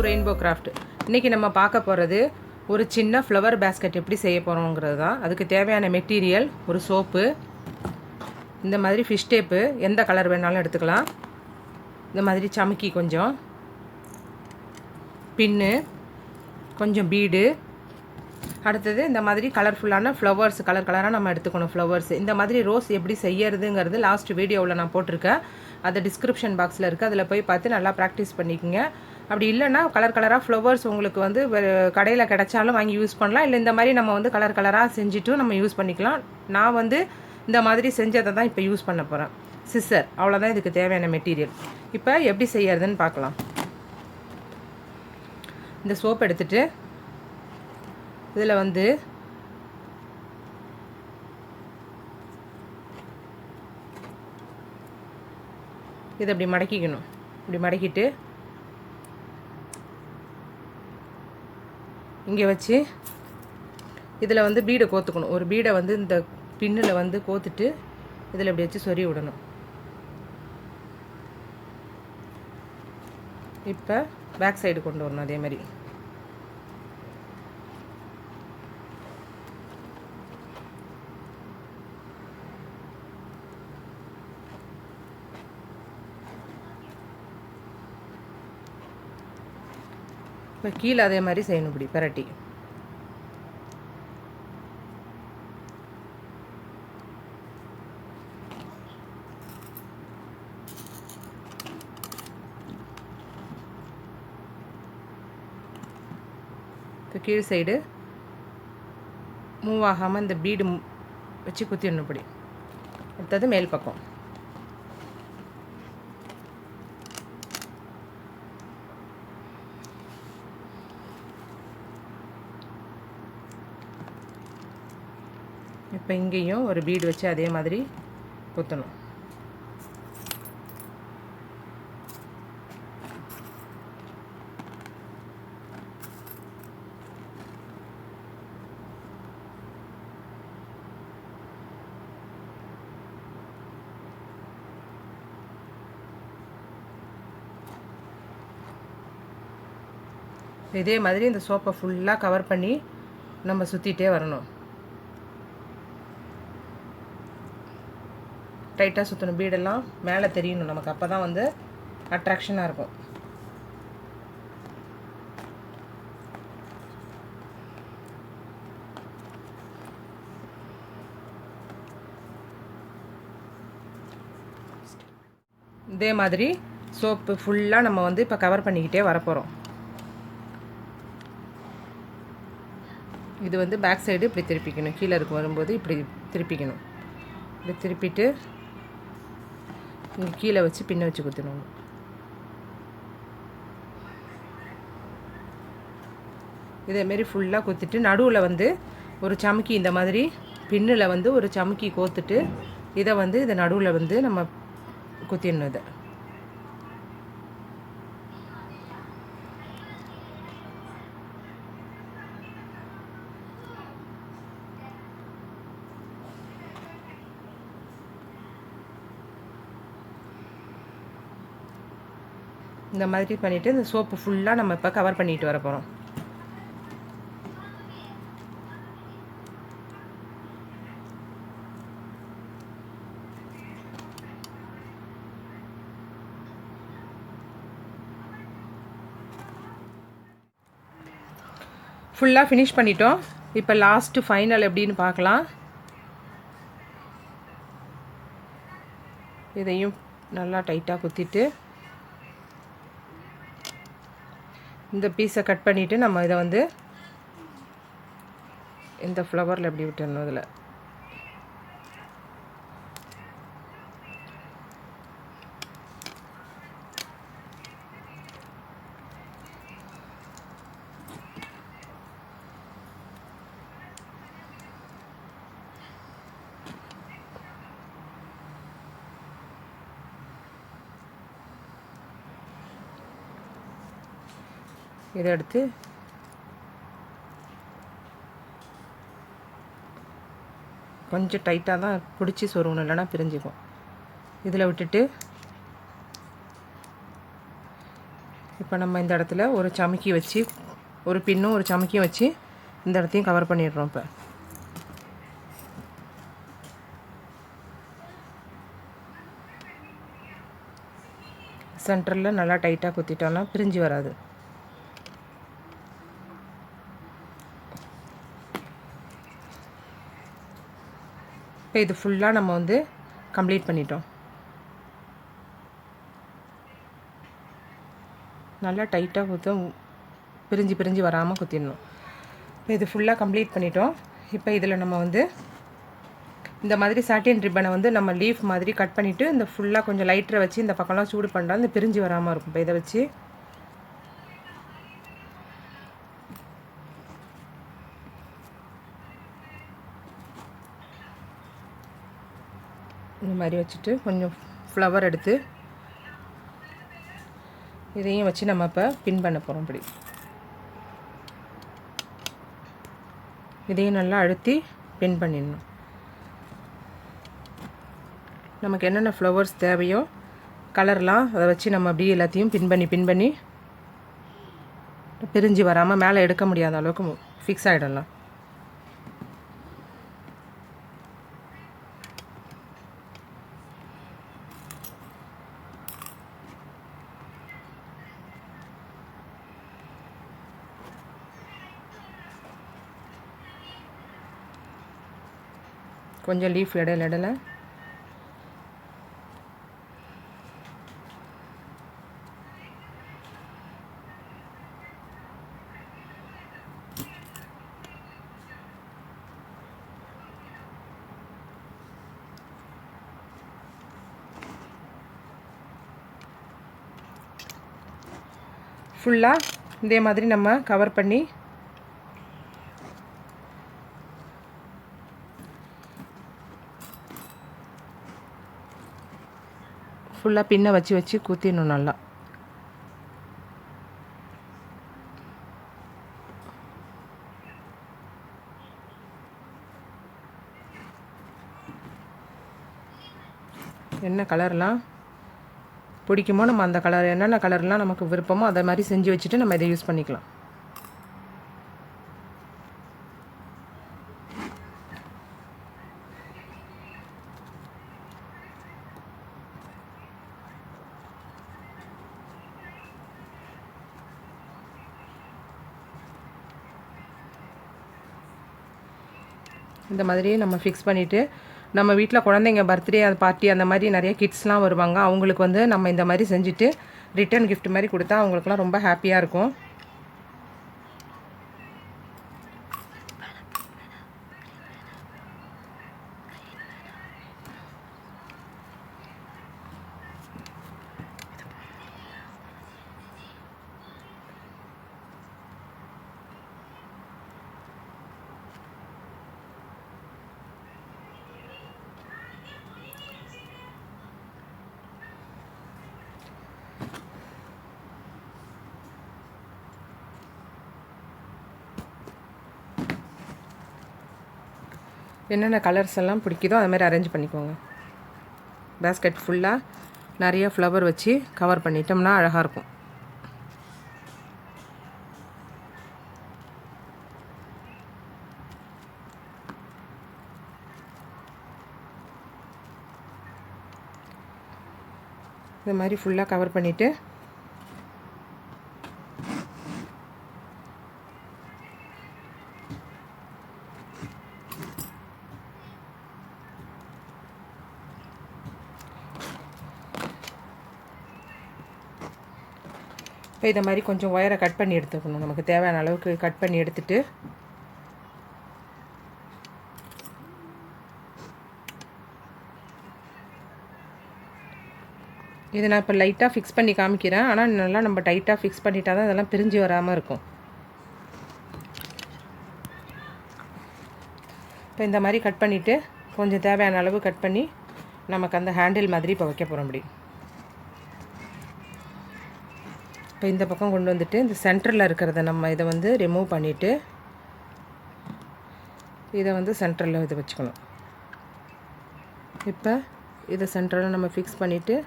Rainbow craft. இன்றைக்கி நம்ம பார்க்க போகிறது ஒரு சின்ன ஃப்ளவர் பேஸ்கெட் எப்படி செய்ய போகிறோங்கிறது தான். அதுக்கு தேவையான மெட்டீரியல் ஒரு சோப்பு, இந்த மாதிரி ஃபிஷ் டேப்பு, எந்த கலர் வேணாலும் எடுத்துக்கலாம், இந்த மாதிரி சமுக்கி, கொஞ்சம் பின்னு, கொஞ்சம் பீடு, அடுத்தது இந்த மாதிரி கலர்ஃபுல்லான ஃப்ளவர்ஸ், கலர் கலராக நம்ம எடுத்துக்கணும் ஃப்ளவர்ஸ். இந்த மாதிரி ரோஸ் எப்படி செய்யறதுங்கிறது லாஸ்ட் வீடியோவில் நான் போட்டிருக்கேன், அது டிஸ்கிரிப்ஷன் பாக்ஸில் இருக்குது, அதில் போய் பார்த்து நல்லா ப்ராக்டிஸ் பண்ணிக்கோங்க. அப்படி இல்லைன்னா கலர் கலராக ஃப்ளவர்ஸ் உங்களுக்கு வந்து கடையில் கிடைச்சாலும் வாங்கி யூஸ் பண்ணலாம், இல்லை இந்த மாதிரி நம்ம வந்து கலர் கலராக செஞ்சுட்டும் நம்ம யூஸ் பண்ணிக்கலாம். நான் வந்து இந்த மாதிரி செஞ்சதை தான் இப்போ யூஸ் பண்ண போகிறேன். சிஸ்ஸர், அவ்வளோதான் இதுக்கு தேவையான மெட்டீரியல். இப்போ எப்படி செய்யறதுன்னு பார்க்கலாம். இந்த சோப் எடுத்துகிட்டு இதில் வந்து இதை இப்படி மடக்கிக்கணும். இப்படி மடக்கிட்டு இங்கே வச்சு இதில் வந்து பீடை கோத்துக்கணும். ஒரு பீடை வந்து இந்த பின்னில் வந்து கோத்துட்டு இதில் இப்படி வச்சு சொறி விடணும். இப்போ பேக் சைடு கொண்டு வரணும். அதே மாதிரி இப்போ கீழே அதே மாதிரி செய்யணும். இப்படி பரட்டி இப்போ கீழ் சைடு மூவ் ஆகாமல் இந்த பீடு வச்சு குத்திடணும். இப்படி அடுத்தது மேல் பக்கம். இப்போ இங்கேயும் ஒரு பீடு வச்சு அதே மாதிரி குத்தணும். இதே மாதிரி இந்த சோப்பை ஃபுல்லாக கவர் பண்ணி நம்ம சுற்றிட்டே வரணும். டைட்டாக சுற்றணும். பீடெல்லாம் மேலே தெரியணும் நமக்கு, அப்போ தான் வந்து அட்ராக்ஷனாக இருக்கும். இதே மாதிரி சோப்பு ஃபுல்லாக நம்ம வந்து இப்போ கவர் பண்ணிக்கிட்டே வரப்போகிறோம். இது வந்து பேக் சைடு இப்படி திருப்பிக்கணும். கீழே இருக்கு வரும்போது இப்படி திருப்பிக்கணும். இப்படி திருப்பிட்டு இங்கே கீழே வச்சு பின்ன வச்சு குத்தணும். இதேமாரி ஃபுல்லாக குத்திட்டு நடுவில் வந்து ஒரு சமுக்கி, இந்த மாதிரி பின்னில் வந்து ஒரு சமுக்கி கோத்துட்டு இதை வந்து இதை நடுவில் வந்து நம்ம குத்திடணும். இதை இந்த மாதிரி பண்ணிவிட்டு இந்த சோப்பு ஃபுல்லாக நம்ம இப்போ கவர் பண்ணிட்டு வர போகிறோம். ஃபுல்லாக ஃபினிஷ் பண்ணிட்டோம். இப்போ லாஸ்ட்டு ஃபைனல் எப்படின்னு பார்க்கலாம். இதையும் நல்லா டைட்டாக குத்திட்டு இந்த பீஸை கட் பண்ணிவிட்டு நம்ம இதை வந்து இந்த ஃப்ளவரில் எப்படி விட்டுடணும். இதில் இதை எடுத்து கொஞ்சம் டைட்டாக தான் பிடிச்சி சொருகணும், இல்லைனா பிரிஞ்சுக்கும். இதில் விட்டுட்டு இப்போ நம்ம இந்த இடத்துல ஒரு சமிக்கி வச்சு ஒரு பின்னும் ஒரு சமிக்கியும் வச்சு இந்த இடத்தையும் கவர் பண்ணிடுறோம். இப்போ சென்டரில் நல்லா டைட்டாக குத்திட்டோம்னா பிரிஞ்சு வராது. இப்போ இது ஃபுல்லாக நம்ம வந்து கம்ப்ளீட் பண்ணிட்டோம். நல்லா டைட்டாக குத்தும், பிரிஞ்சு பிரிஞ்சு வராமல் குத்திடணும். இப்போ இது ஃபுல்லாக கம்ப்ளீட் பண்ணிட்டோம். இப்போ இதில் நம்ம வந்து இந்த மாதிரி சாட்டின் ரிப்பனை வந்து நம்ம லீஃப் மாதிரி கட் பண்ணிவிட்டு இந்த ஃபுல்லாக கொஞ்சம் லைட்டரை வச்சு இந்த பக்கம்லாம் சூடு பண்ணால் இந்த பிரிஞ்சு வராமல் இருக்கும். இப்போ இதை வச்சு இந்த மாதிரி வச்சுட்டு கொஞ்சம் ஃப்ளவர் எடுத்து இதையும் வச்சு நம்ம இப்போ பின் பண்ண போகிறோம். இப்படி இதையும் நல்லா அழுத்தி பின் பண்ணிடணும். நமக்கு என்னென்ன ஃப்ளவர்ஸ் தேவையோ கலர்லாம் அதை வச்சு நம்ம அப்படியே எல்லாத்தையும் பின் பண்ணி பிரிஞ்சு வராமல் மேலே எடுக்க முடியாத அளவுக்கு ஃபிக்ஸ் ஆகிடலாம். கொஞ்சம் லீஃப் இடையில ஃபுல்லாக இதே மாதிரி நம்ம கவர் பண்ணி ஃபுல்லாக பின்னை வச்சு குத்திடணும் நல்லா. என்ன கலர்லாம் பிடிக்குமோ நம்ம அந்த கலர் என்னென்ன கலர்லாம் நமக்கு விருப்பமோ அதை மாதிரி செஞ்சு வச்சுட்டு நம்ம இதை யூஸ் பண்ணிக்கலாம். இந்த மாதிரி நம்ம ஃபிக்ஸ் பண்ணிவிட்டு நம்ம வீட்டில் குழந்தைங்க பர்த்டே அது பார்ட்டி அந்த மாதிரி நிறைய கிட்ஸ்லாம் வருவாங்க. அவங்களுக்கு வந்து நம்ம இந்த மாதிரி செஞ்சுட்டு ரிட்டன் கிஃப்ட் மாதிரி கொடுத்தா அவங்களுக்குலாம் ரொம்ப ஹாப்பியாக இருக்கும். என்னென்ன கலர்ஸ் எல்லாம் பிடிக்குதோ அது மாதிரி அரேஞ்ச் பண்ணிக்கோங்க. பேஸ்கெட் ஃபுல்லாக நிறைய ஃப்ளவர் வச்சு கவர் பண்ணிட்டோம்னா அழகாக இருக்கும். இது மாதிரி ஃபுல்லாக கவர் பண்ணிவிட்டு இப்போ இதை மாதிரி கொஞ்சம் ஒயரை கட் பண்ணி எடுத்துக்கணும். நமக்கு தேவையான அளவுக்கு கட் பண்ணி எடுத்துட்டு இதை நான் இப்போ லைட்டாக ஃபிக்ஸ் பண்ணி காமிக்கிறேன். ஆனால் நல்லா நம்ம டைட்டாக ஃபிக்ஸ் பண்ணிட்டா தான் இதெல்லாம் பிரிஞ்சு வராமல் இருக்கும். இப்போ இந்த மாதிரி கட் பண்ணிவிட்டு கொஞ்சம் தேவையான அளவு கட் பண்ணி நமக்கு அந்த ஹேண்டில் மாதிரி இப்போ வைக்க போகிறோம். அப்படி இப்போ இந்த பக்கம் கொண்டு வந்துட்டு இந்த சென்டரில் இருக்கிறத நம்ம இதை வந்து ரிமூவ் பண்ணிவிட்டு இதை வந்து சென்டரில் இதை வச்சுக்கணும். இப்போ இதை சென்டரில் நம்ம ஃபிக்ஸ் பண்ணிவிட்டு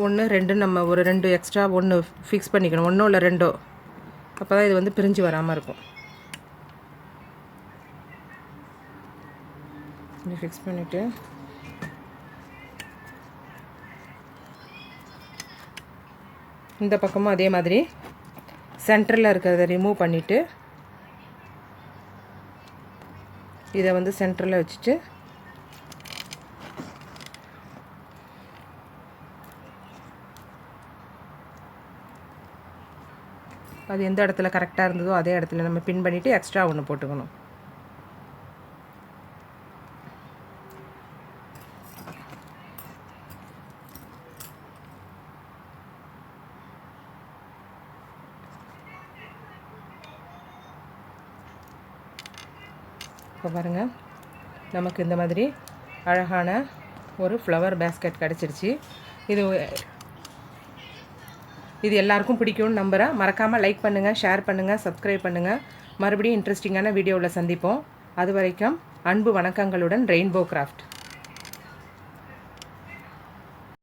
1 2 நம்ம ஒரு 2 எக்ஸ்ட்ரா 1 ஃபிக்ஸ் பண்ணிக்கணும், 1 இல்லை 2. அப்போ தான் இது வந்து பிரிஞ்சு வராமல் இருக்கும். இப்படி ஃபிக்ஸ் பண்ணிவிட்டு இந்த பக்கமும் அதே மாதிரி சென்டரில் இருக்கிறத ரிமூவ் பண்ணிவிட்டு இதை வந்து சென்டரில் வச்சுட்டு அது எந்த இடத்துல கரெக்டாக இருந்ததோ அதே இடத்துல நம்ம பின் பண்ணிவிட்டு எக்ஸ்ட்ரா ஒன்று போட்டுக்கணும். இப்போ பாருங்கள், நமக்கு இந்த மாதிரி அழகான ஒரு ஃப்ளவர் பேஸ்கெட் கிடச்சிருச்சு. இது எல்லாருக்கும் பிடிக்கும்னு நம்புகிறேன். மறக்காமல் லைக் பண்ணுங்கள், ஷேர் பண்ணுங்கள், சப்ஸ்கிரைப் பண்ணுங்கள். மறுபடியும் இன்ட்ரெஸ்டிங்கான வீடியோவில் சந்திப்போம். அது வரைக்கும் அன்பு வணக்கங்களுடன் ரெயின்போ கிராஃப்ட்.